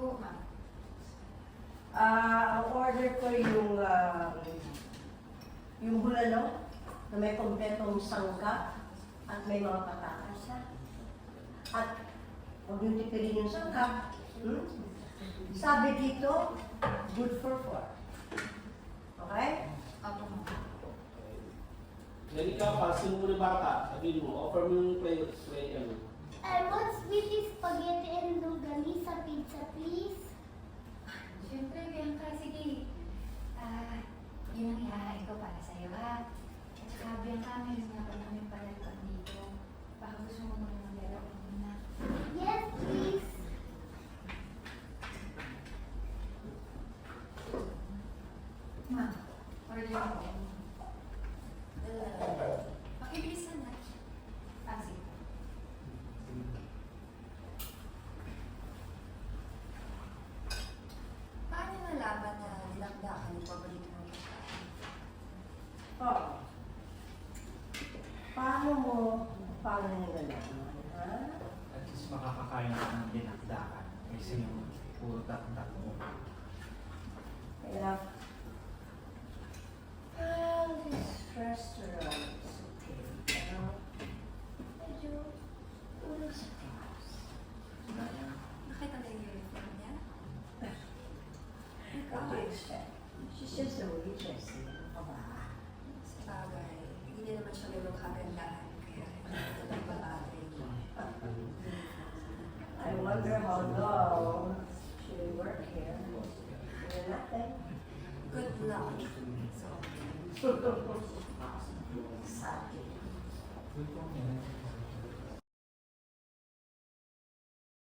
po, ma'am. Ang order ko yung bulalo na may kompletong sangka at may mga patatas. At huwag yung tipirin yung sangka. Sabi dito, good for 4. Okay? Opo, ma'am. Yan ikaw, pasin mo na bata. Sabihin mo, offer mo yung play, ano. I want sweetie spaghetti and longanisa pizza, please. Siyempre, Bianca, sige. Yun ang ihahain ko para sa'yo, ha? At saka, Bianca, meron nga pala kami palaruan dito. Baka gusto mo muna maglaro muna. Yes, please. Ma'am, order mo. Pakibilisan na. Sige. Paano nalaman na dinakdakan yung paborito mo? Oh. Paano yung galaman? Ha? At least makakakain ka ng dinakdakan. Kasi yung puro dakdak mo. Kaya, this restaurant is okay. Pero, medyo ulo sa taas. Nakita na yung uniform niya? What do you expect? She's just a waitress. Ano ka ba? Sa bagay, hindi niya naman siya may kagandahan. Kaya ito lang bagay niya. I wonder how long she will work here. Nothing. Good luck. So, Sad. Good po.